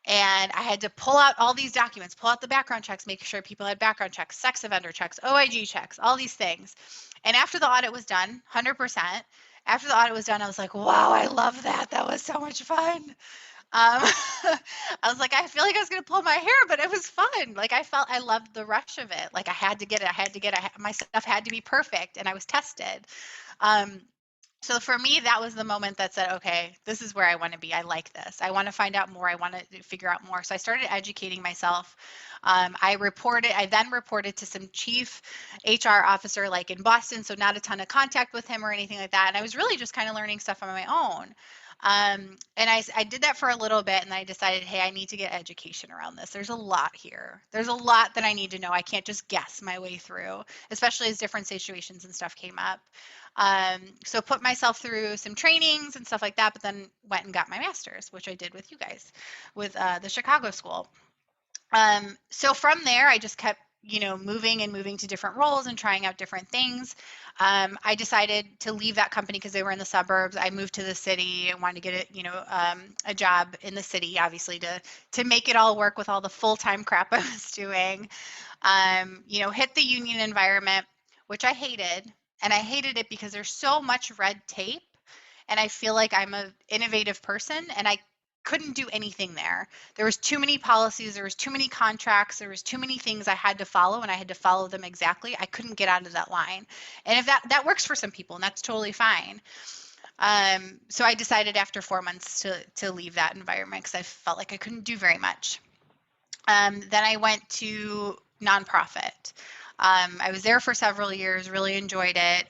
And I had to pull out all these documents, pull out the background checks, make sure people had background checks, sex offender checks, OIG checks, all these things. And after the audit was done, 100%, after the audit was done, I was like, wow, I love that. That was so much fun. I was like, I feel like I was going to pull my hair, but it was fun. Like I loved the rush of it. Like I had to get it. My stuff had to be perfect and I was tested. Um, so for me, that was the moment that said, okay, this is where I want to be. I like this. I want to find out more. I want to figure out more. So I started educating myself. I then reported to some chief HR officer like in Boston. So not a ton of contact with him or anything like that. And I was really just kind of learning stuff on my own. And I did that for a little bit and I decided, hey, I need to get education around this. There's a lot here. There's a lot that I need to know. I can't just guess my way through, especially as different situations and stuff came up. So put myself through some trainings and stuff like that, but then went and got my master's, which I did with you guys, with the Chicago school. So from there, I just kept, moving and moving to different roles and trying out different things. I decided to leave that company because they were in the suburbs. I moved to the city and wanted to get a job in the city, obviously, to make it all work with all the full-time crap I was doing. Hit the union environment, which I hated. And I hated it because there's so much red tape. And I feel like I'm an innovative person and I couldn't do anything there. There was too many policies, there was too many contracts, there was too many things I had to follow and I had to follow them exactly. I couldn't get out of that line. And if that works for some people and that's totally fine. So I decided after 4 months to leave that environment because I felt like I couldn't do very much. Then I went to nonprofit. I was there for several years, really enjoyed it.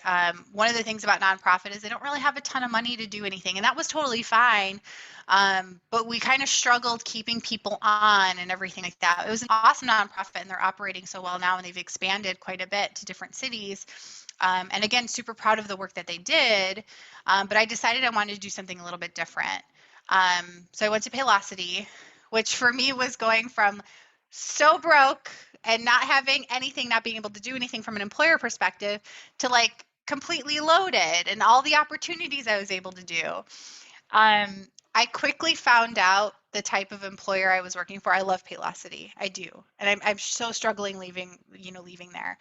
One of the things about nonprofit is they don't really have a ton of money to do anything, and that was totally fine. But we kind of struggled keeping people on and everything like that. It was an awesome nonprofit, and they're operating so well now, and they've expanded quite a bit to different cities. And again, super proud of the work that they did. But I decided I wanted to do something a little bit different. So I went to Paylocity, which for me was going from so broke and not having anything, not being able to do anything from an employer perspective to like completely loaded and all the opportunities I was able to do. I quickly found out the type of employer I was working for. I love Paylocity. I do. And I'm so struggling leaving there.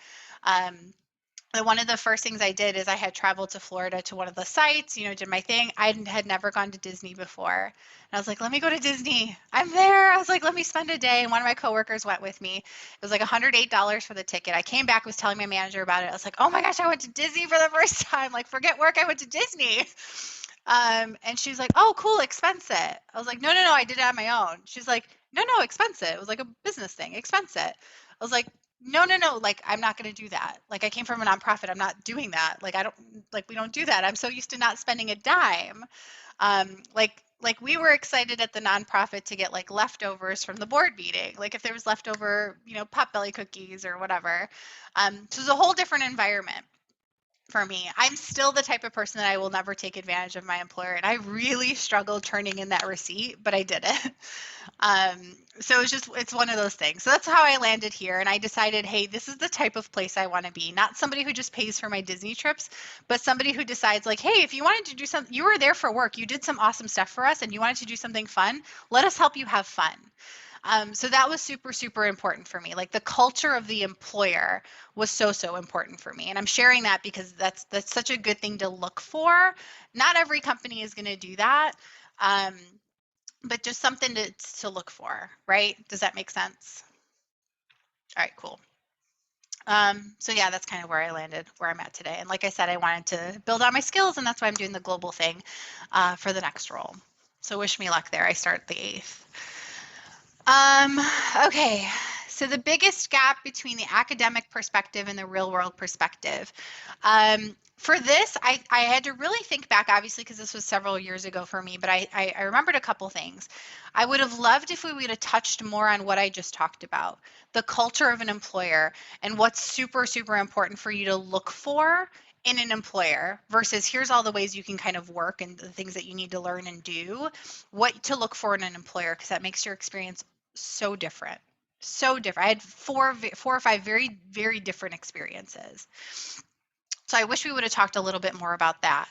One of the first things I did is I had traveled to Florida to one of the sites, did my thing. I had never gone to Disney before. And I was like, let me go to Disney. I'm there. I was like, let me spend a day. And one of my coworkers went with me. It was like $108 for the ticket. I came back, was telling my manager about it. I was like, oh my gosh, I went to Disney for the first time. Like, forget work. I went to Disney. And she's like, oh, cool, expense it. I was like, no, I did it on my own. She's like, no, expense it. It was like a business thing. Expense it. I was like, no, like, I'm not going to do that. Like, I came from a nonprofit. I'm not doing that. Like, we don't do that. I'm so used to not spending a dime. Like we were excited at the nonprofit to get like leftovers from the board meeting. Like if there was leftover, potbelly cookies or whatever. So it was a whole different environment. for me. I'm still the type of person that I will never take advantage of my employer. And I really struggled turning in that receipt, but I did it. So it's one of those things. So that's how I landed here. And I decided, hey, this is the type of place I want to be. Not somebody who just pays for my Disney trips, but somebody who decides, like, hey, if you wanted to do something, you were there for work, you did some awesome stuff for us, and you wanted to do something fun, let us help you have fun. So that was super, super important for me. Like the culture of the employer was so, so important for me. And I'm sharing that because that's such a good thing to look for. Not every company is going to do that. But just something to look for, right? Does that make sense? All right, cool. So yeah, that's kind of where I landed, where I'm at today. And like I said, I wanted to build on my skills, and that's why I'm doing the global thing for the next role. So wish me luck there. I start the 8th. Okay, so the biggest gap between the academic perspective and the real world perspective. For this, I had to really think back, obviously, because this was several years ago for me, but I remembered a couple things. I would have loved if we would have touched more on what I just talked about, the culture of an employer and what's super, super important for you to look for in an employer versus here's all the ways you can kind of work and the things that you need to learn and do, what to look for in an employer, because that makes your experience so different. So different. I had four or five very, very different experiences. So I wish we would have talked a little bit more about that.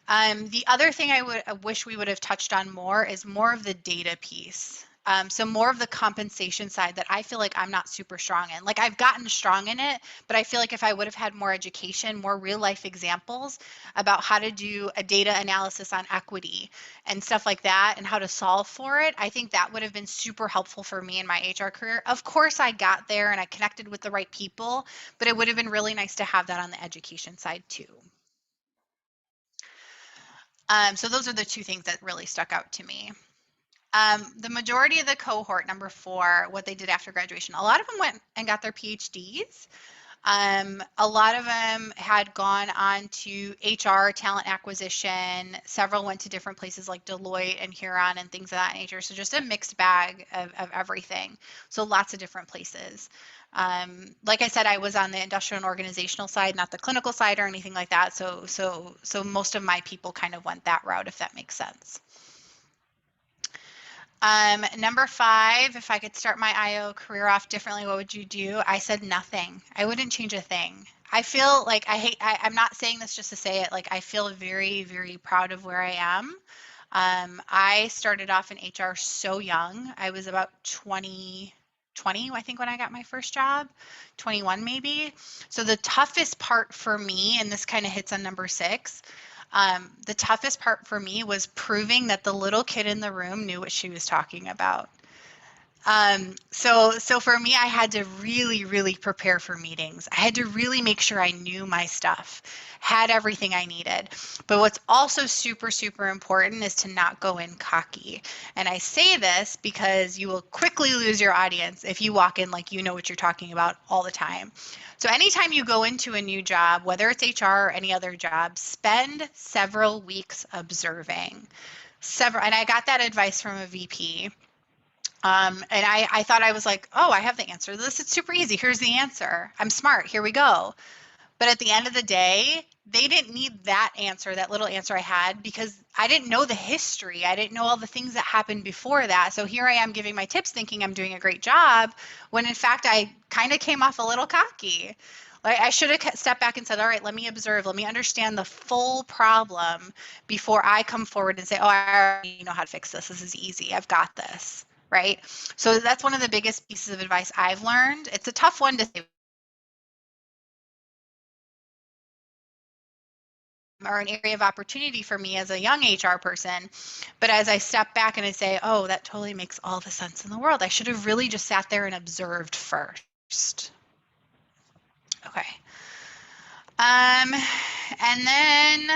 The other thing I wish we would have touched on more is more of the data piece. So more of the compensation side that I feel like I'm not super strong in. Like I've gotten strong in it, but I feel like if I would have had more education, more real life examples about how to do a data analysis on equity and stuff like that and how to solve for it, I think that would have been super helpful for me in my HR career. Of course, I got there and I connected with the right people, but it would have been really nice to have that on the education side too. So those are the two things that really stuck out to me. The majority of the cohort, number 4, what they did after graduation, a lot of them went and got their PhDs. A lot of them had gone on to HR, talent acquisition. Several went to different places like Deloitte and Huron and things of that nature. So just a mixed bag of everything. So lots of different places. Like I said, I was on the industrial and organizational side, not the clinical side or anything like that. So most of my people kind of went that route, if that makes sense. Number 5, if I could start my IO career off differently, what would you do? I said nothing. I wouldn't change a thing. I feel like I'm not saying this just to say it, like I feel very, very proud of where I am. I started off in HR so young. I was about 20, I think, when I got my first job, 21 maybe. So the toughest part for me, and this kind of hits on number 6, the toughest part for me was proving that the little kid in the room knew what she was talking about. So for me, I had to really, really prepare for meetings. I had to really make sure I knew my stuff, had everything I needed. But what's also super, super important is to not go in cocky. And I say this because you will quickly lose your audience if you walk in like you know what you're talking about all the time. So anytime you go into a new job, whether it's HR or any other job, spend several weeks observing. And I got that advice from a VP. And I thought I was like, oh, I have the answer to this. It's super easy. Here's the answer. I'm smart. Here we go. But at the end of the day, they didn't need that answer, that little answer I had, because I didn't know the history. I didn't know all the things that happened before that. So here I am giving my tips thinking I'm doing a great job, when in fact I kind of came off a little cocky. Like I should have stepped back and said, all right, let me observe, let me understand the full problem before I come forward and say, oh, I already know how to fix this. This is easy. I've got this. Right. So that's one of the biggest pieces of advice I've learned. It's a tough one to say, or an area of opportunity for me as a young HR person. But as I step back and I say, oh, that totally makes all the sense in the world. I should have really just sat there and observed first. Okay. And then,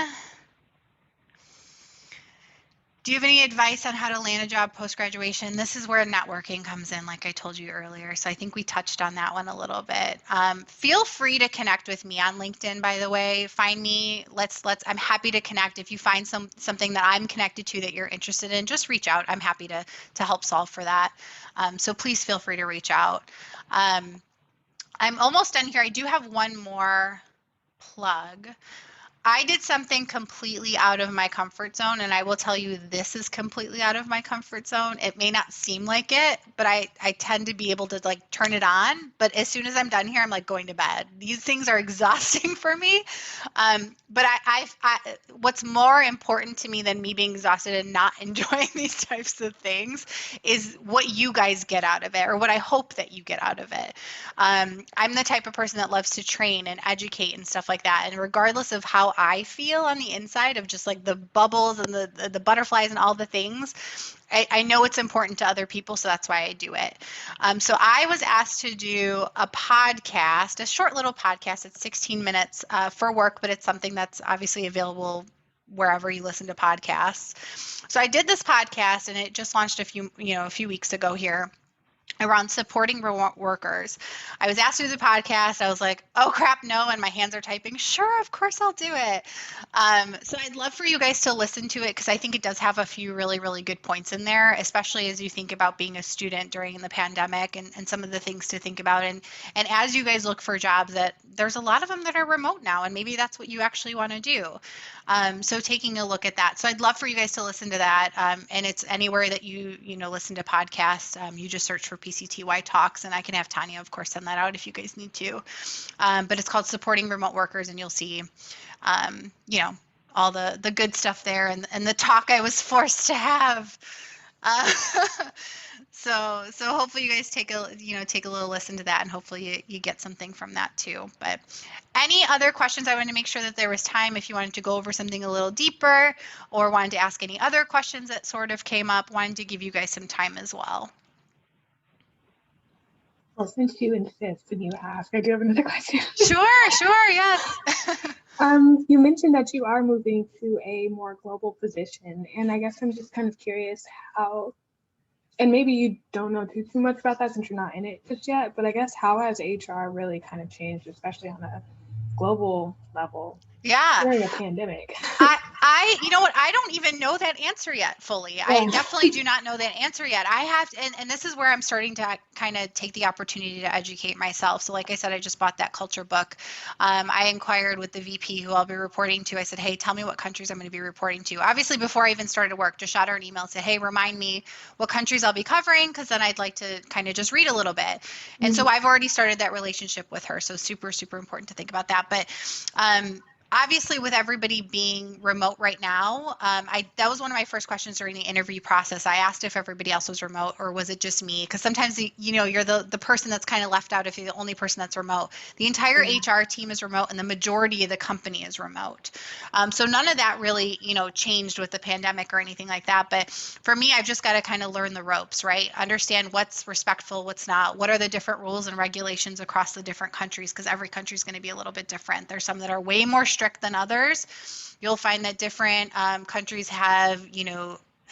do you have any advice on how to land a job post-graduation? This is where networking comes in, like I told you earlier. So I think we touched on that one a little bit. Feel free to connect with me on LinkedIn, by the way. Find me. I'm happy to connect. If you find something that I'm connected to that you're interested in, just reach out. I'm happy to help solve for that. So please feel free to reach out. I'm almost done here. I do have one more plug. I did something completely out of my comfort zone, and I will tell you this is completely out of my comfort zone. It may not seem like it, but I tend to be able to like turn it on. But as soon as I'm done here, I'm like going to bed. These things are exhausting for me. But what's more important to me than me being exhausted and not enjoying these types of things is what you guys get out of it, or what I hope that you get out of it. I'm the type of person that loves to train and educate and stuff like that. And regardless of how I feel on the inside of just like the bubbles and the butterflies and all the things, I know it's important to other people, so that's why I do it. So I was asked to do a podcast, a short little podcast. It's 16 minutes for work, but it's something that's obviously available wherever you listen to podcasts. So I did this podcast, and it just launched a few weeks ago here, around supporting remote workers. I was asked to do the podcast. I was like, oh crap, no. And my hands are typing. Sure, of course I'll do it. So I'd love for you guys to listen to it, because I think it does have a few really, really good points in there, especially as you think about being a student during the pandemic, and some of the things to think about. And as you guys look for jobs, that there's a lot of them that are remote now, and maybe that's what you actually want to do. So taking a look at that. So I'd love for you guys to listen to that. And it's anywhere that you listen to podcasts. You just search for PCTY Talks, and I can have Tanya, of course, send that out if you guys need to. But it's called Supporting Remote Workers, and you'll see, all the good stuff there, and the talk I was forced to have. So hopefully you guys take a little listen to that, and hopefully you get something from that too. But any other questions? I wanted to make sure that there was time if you wanted to go over something a little deeper, or wanted to ask any other questions that sort of came up. Wanted to give you guys some time as well. Well, since you insist and you ask, I do have another question. Sure, yes. You mentioned that you are moving to a more global position, and I guess I'm just kind of curious how, and maybe you don't know too much about that since you're not in it just yet, but I guess how has HR really kind of changed, especially on a global level? Yeah. During a pandemic. You know what? I don't even know that answer yet fully. I definitely do not know that answer yet. I have to, and this is where I'm starting to kind of take the opportunity to educate myself. So like I said, I just bought that culture book. I inquired with the VP who I'll be reporting to. I said, hey, tell me what countries I'm going to be reporting to. Obviously, before I even started work, just shot her an email and said, hey, remind me what countries I'll be covering, because then I'd like to kind of just read a little bit. And so I've already started that relationship with her. So super, super important to think about that. But obviously, with everybody being remote right now, that was one of my first questions during the interview process. I asked if everybody else was remote, or was it just me? Because sometimes you're the person that's kind of left out if you're the only person that's remote. The entire HR team is remote, and the majority of the company is remote. So none of that really changed with the pandemic or anything like that. But for me, I've just got to kind of learn the ropes, right? Understand what's respectful, what's not. What are the different rules and regulations across the different countries? Because every country is going to be a little bit different. There's some that are way more strict than others. You'll find that different countries have,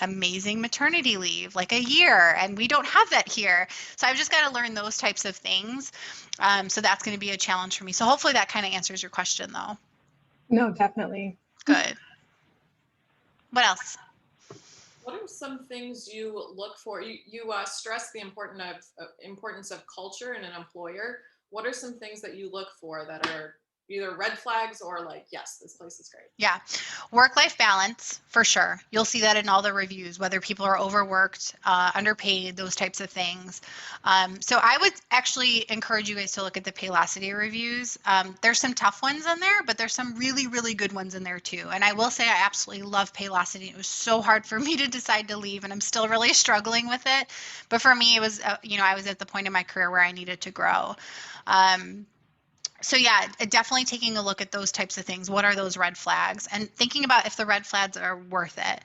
amazing maternity leave, like a year, and we don't have that here. So I've just got to learn those types of things. So that's going to be a challenge for me. So hopefully that kind of answers your question, though. No, definitely. Good. What else? What are some things you look for? You stress the importance of culture in an employer. What are some things that you look for that are either red flags or like, yes, this place is great? Yeah. Work-life balance, for sure. You'll see that in all the reviews, whether people are overworked, underpaid, those types of things. So I would actually encourage you guys to look at the Paylocity reviews. There's some tough ones in there, but there's some really, really good ones in there too. And I will say I absolutely love Paylocity. It was so hard for me to decide to leave, and I'm still really struggling with it. But for me, it was, I was at the point in my career where I needed to grow. So yeah, definitely taking a look at those types of things. What are those red flags? And thinking about if the red flags are worth it.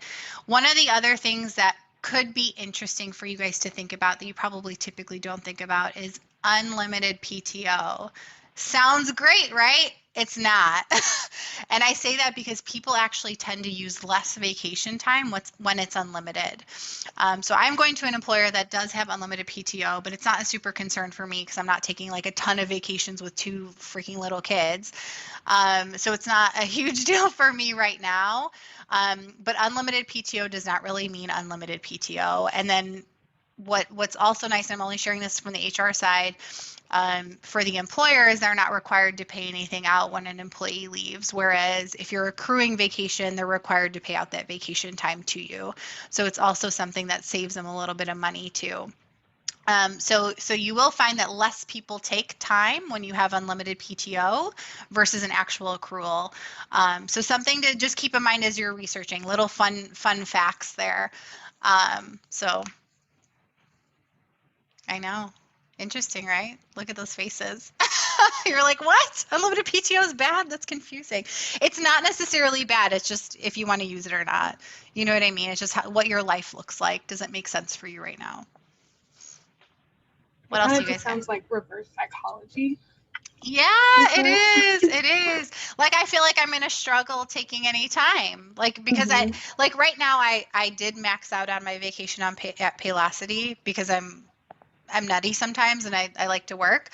One of the other things that could be interesting for you guys to think about that you probably typically don't think about is unlimited PTO. Sounds great, right? It's not. And I say that because people actually tend to use less vacation time when it's unlimited. So I'm going to an employer that does have unlimited PTO, but it's not a super concern for me because I'm not taking like a ton of vacations with 2 freaking little kids. So it's not a huge deal for me right now. But unlimited PTO does not really mean unlimited PTO. And then what's also nice, and I'm only sharing this from the HR side, For the employers, they're not required to pay anything out when an employee leaves, whereas if you're accruing vacation, they're required to pay out that vacation time to you. So it's also something that saves them a little bit of money too. So you will find that less people take time when you have unlimited PTO versus an actual accrual. So something to just keep in mind as you're researching, little fun facts there. So I know. Interesting, right? Look at those faces. You're like, what? Unlimited PTO is bad? That's confusing. It's not necessarily bad. It's just if you want to use it or not. You know what I mean? It's just what your life looks like. Does it make sense for you right now? What It else kind do of you just guys got? sounds like reverse psychology. Yeah, it is. It is. Like I feel like I'm in a struggle taking any time. Like because I like right now I did max out on my vacation on at Paylocity because I'm nutty sometimes and I like to work.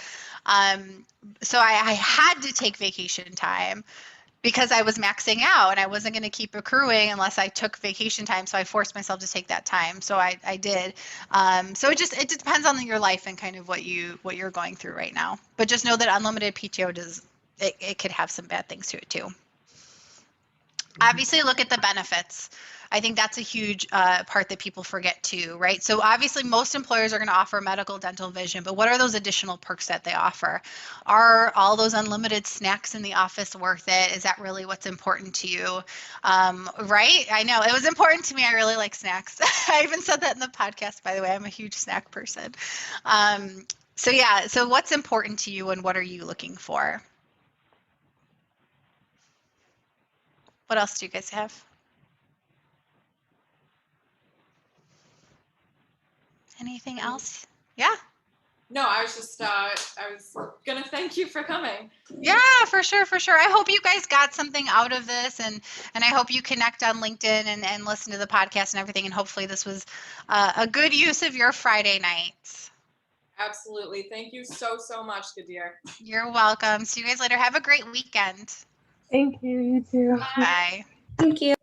So I had to take vacation time because I was maxing out and I wasn't going to keep accruing unless I took vacation time. So I forced myself to take that time. So I did. So it depends on your life and kind of what you're going through right now. But just know that unlimited PTO it could have some bad things to it too. Obviously, look at the benefits. I think that's a huge part that people forget too, right? So obviously, most employers are going to offer medical, dental, vision, but what are those additional perks that they offer? Are all those unlimited snacks in the office worth it? Is that really what's important to you? Right? I know it was important to me. I really like snacks. I even said that in the podcast, by the way. I'm a huge snack person. So yeah, so what's important to you and what are you looking for? What else do you guys have? Anything else? Yeah. No, I was just I was gonna thank you for coming. Yeah, for sure, for sure. I hope you guys got something out of this and I hope you connect on LinkedIn and listen to the podcast and everything and hopefully this was a good use of your Friday nights. Absolutely. Thank you so much, Ghadeer. You're welcome. See you guys later. Have a great weekend. Thank you. You too. Bye. Thank you.